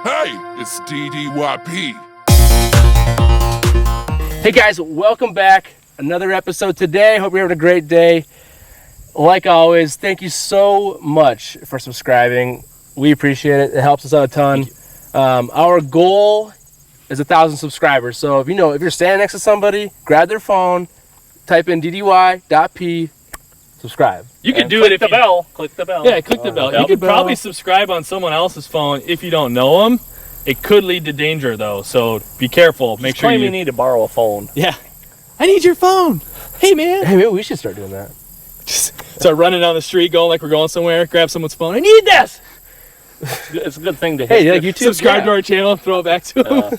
Hey, it's DDY.P. Hey guys, welcome back. Another episode today. Hope you're having a great day. Like always, thank you so much for subscribing. We appreciate it. It helps us out a ton. Our goal is 1,000 subscribers. So if you're standing next to somebody, grab their phone, type in DDY.P, subscribe. You could do it if the bell. Click the bell. Yeah, click the bell. You could probably subscribe on someone else's phone if you don't know them. It could lead to danger though, so be careful. Make sure you need to borrow a phone. Yeah. I need your phone. Hey man. Hey, maybe we should start doing that. Just start running down the street, going like we're going somewhere. Grab someone's phone. I need this. It's a good thing to hit. Hey, like YouTube, subscribe to our channel and throw it back to them.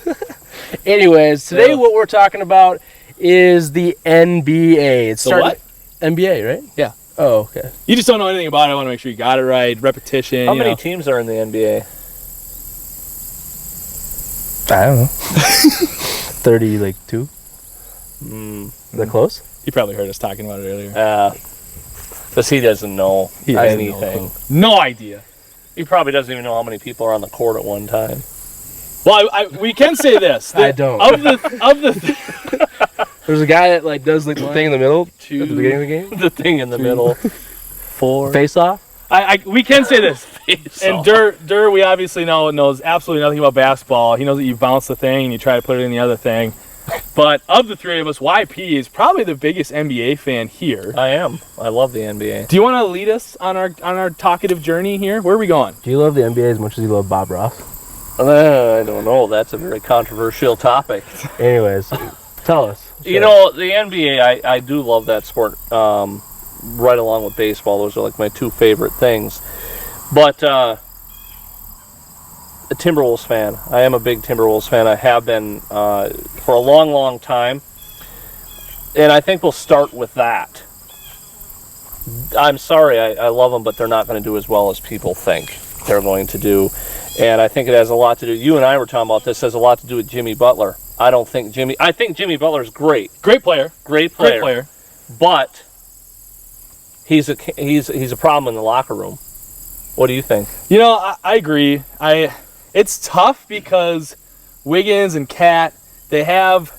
Anyways, today what we're talking about is the NBA. It's The what? NBA, right? Yeah. Oh, okay. You just don't know anything about it. I want to make sure you got it right. Repetition. How many teams are in the NBA? I don't know. 32? Is that close? He probably heard us talking about it earlier. Because he doesn't know He has anything. No idea. He probably doesn't even know how many people are on the court at one time. Well, we can say this. I don't. Of the There's a guy that does the thing in the middle at the beginning of the game. The thing in the middle. 4. Face off. we can say this. And Dur, we obviously knows absolutely nothing about basketball. He knows that you bounce the thing and you try to put it in the other thing. But of the three of us, YP is probably the biggest NBA fan here. I am. I love the NBA. Do you want to lead us on our talkative journey here? Where are we going? Do you love the NBA as much as you love Bob Ross? I don't know. That's a very controversial topic. Anyways, tell us. You know, the NBA, I do love that sport. Right along with baseball. Those are like my two favorite things. But a Timberwolves fan. I am a big Timberwolves fan. I have been for a long, long time. And I think we'll start with that. I'm sorry, I love them, but they're not going to do as well as people think they're going to do. And I think it has a lot to do, you and I were talking about this, has a lot to do with Jimmy Butler. I think Jimmy Butler's great. Great player. Great player. But he's a problem in the locker room. What do you think? You know, I agree. It's tough because Wiggins and Cat, they have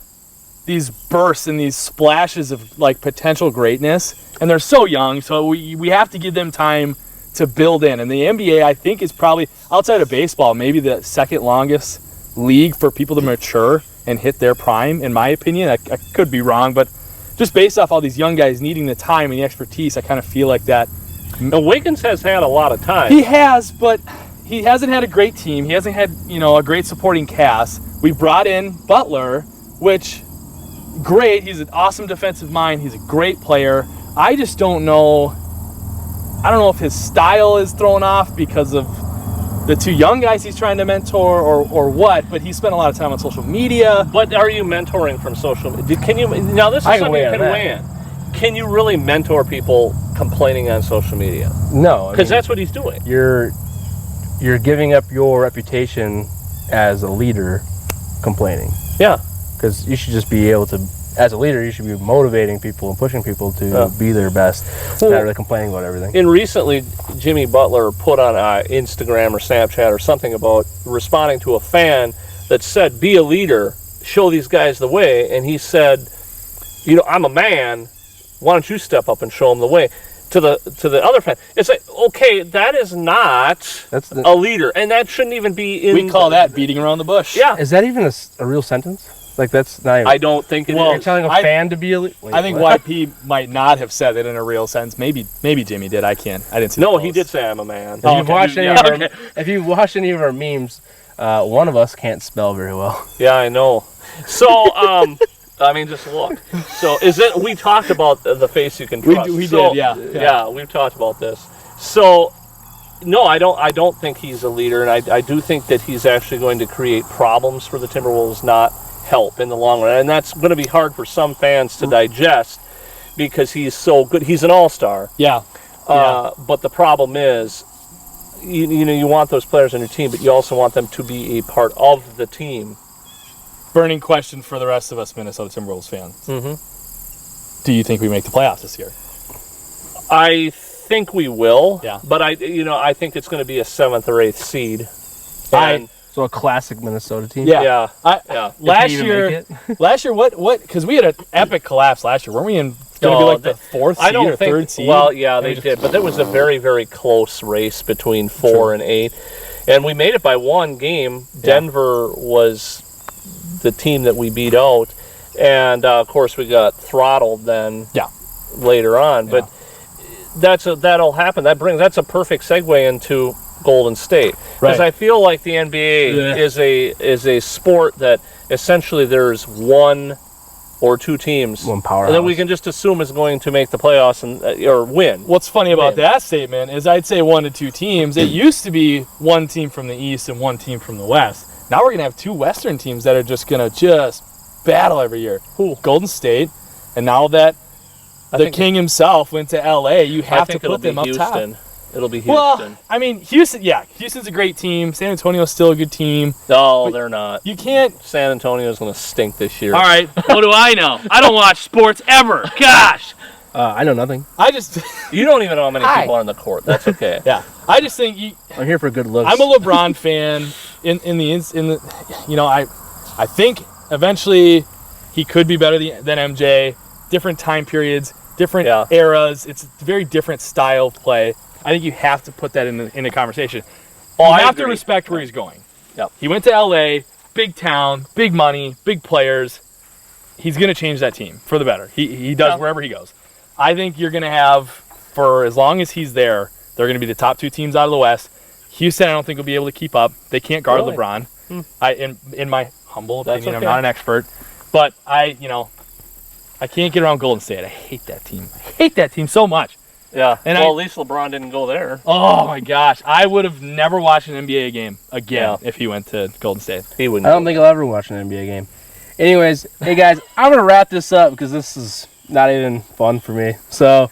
these bursts and these splashes of like potential greatness, and they're so young, so we have to give them time to build in. And the NBA, I think, is probably, outside of baseball, maybe the second longest league for people to mature and hit their prime, in my opinion. I could be wrong, but just based off all these young guys needing the time and the expertise, I kind of feel like that. Now, Wiggins has had a lot of time. He has, but he hasn't had a great team. He hasn't had, a great supporting cast. We brought in Butler, which, great. He's an awesome defensive mind. He's a great player. I just don't know. I don't know if his style is thrown off because of the two young guys he's trying to mentor or what, but he spent a lot of time on social media. But are you mentoring from social media? Now this is something you can weigh in. Can you really mentor people complaining on social media? No. Because that's what he's doing. You're giving up your reputation as a leader complaining. Yeah. Because you should just be able to, as a leader, you should be motivating people and pushing people to be their best, not really complaining about everything. And recently, Jimmy Butler put on Instagram or Snapchat or something about responding to a fan that said, be a leader, show these guys the way. And he said, I'm a man, why don't you step up and show them the way? To the other fan. It's like, okay, that is not a leader. And that shouldn't even be in... We call that beating around the bush. Yeah. Is that even a real sentence? Like, that's not even... I don't think it is. You're telling a fan to be a leader? I think YP might not have said it in a real sense. Maybe Jimmy did. I didn't see. No, he did say I'm a man. If you've watched any of our memes, one of us can't spell very well. Yeah, I know. So, just look. So, we talked about the face you can trust. We did, yeah. Yeah, we've talked about this. So, no, I don't think he's a leader, and I do think that he's actually going to create problems for the Timberwolves, not help in the long run. And that's going to be hard for some fans to digest because he's so good. He's an all-star. Yeah. But the problem is, you want those players on your team, but you also want them to be a part of the team. Burning question for the rest of us Minnesota Timberwolves fans. Mm-hmm. Do you think we make the playoffs this year? I think we will. Yeah. But I think it's going to be a 7th or 8th seed. So a classic Minnesota team. Yeah. Yeah. Last even year, make what? Because we had an epic collapse last year. Weren't we going to be like the fourth seed or third seed? Well, yeah, they did, but it was a very, very close race between 4 and 8, and we made it by one game. Denver was the team that we beat out, and of course we got throttled then. Later on, but that'll happen. That's a perfect segue into Golden State, because I feel like the NBA is a sport that essentially there's one or two teams, one powerhouse, and then we can just assume is going to make the playoffs and or win. What's funny about that statement is I'd say 1 to 2 teams. It used to be one team from the East and one team from the West. Now we're gonna have 2 Western teams that are just gonna battle every year. Golden State, and now that the King himself went to LA, you have to put them up top. It'll be Houston. Well, I mean, Houston, Houston's a great team. San Antonio's still a good team. No, they're not. You can't. San Antonio's going to stink this year. All right, what do I know? I don't watch sports ever. Gosh. I know nothing. You don't even know how many people are on the court. That's okay. I just think I'm here for good looks. I'm a LeBron fan. I think eventually he could be better than MJ. Different time periods, different eras. It's a very different style of play. I think you have to put that in the conversation. You have to respect where he's going. Yep. He went to LA, big town, big money, big players. He's going to change that team for the better. He does wherever he goes. I think you're going to have, for as long as he's there, they're going to be the top 2 teams out of the West. Houston, I don't think will be able to keep up. They can't guard LeBron. In my humble opinion, I'm not an expert, but I can't get around Golden State. I hate that team. I hate that team so much. Yeah. And at least LeBron didn't go there. Oh my gosh, I would have never watched an NBA game again if he went to Golden State. He wouldn't. I don't think I'll ever watch an NBA game. Anyways, hey guys, I'm gonna wrap this up because this is not even fun for me. So,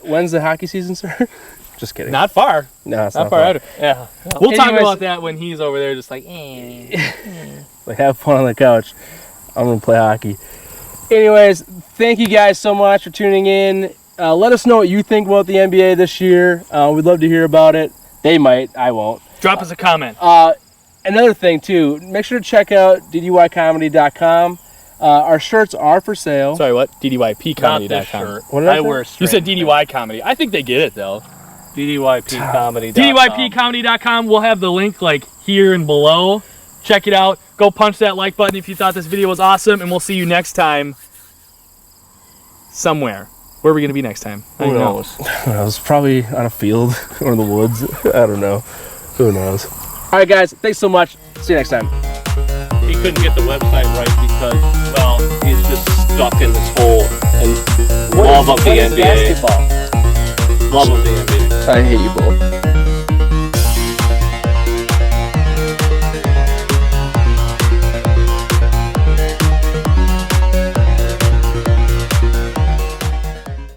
when's the hockey season start? Just kidding. Not far. No, it's not not far far. out. Yeah. We'll talk about that when he's over there, just like. Like, have fun on the couch. I'm gonna play hockey. Anyways, thank you guys so much for tuning in. Let us know what you think about the NBA this year. We'd love to hear about it. They might. I won't. Drop us a comment. Another thing, too. Make sure to check out DDY.comedy.com. Our shirts are for sale. Sorry, what? DDY.P comedy.com. Not this shirt. What did I say? wear You said DDY comedy. I think they get it, though. DDY.P comedy. DDY.P comedy.com. We'll have the link here and below. Check it out. Go punch that like button if you thought this video was awesome, and we'll see you next time somewhere. Where are we going to be next time? Who knows? I was probably on a field or in the woods. I don't know. Who knows? All right, guys. Thanks so much. See you next time. He couldn't get the website right because, well, he's just stuck in this hole and love of the NBA. Love of the NBA. I hate you both.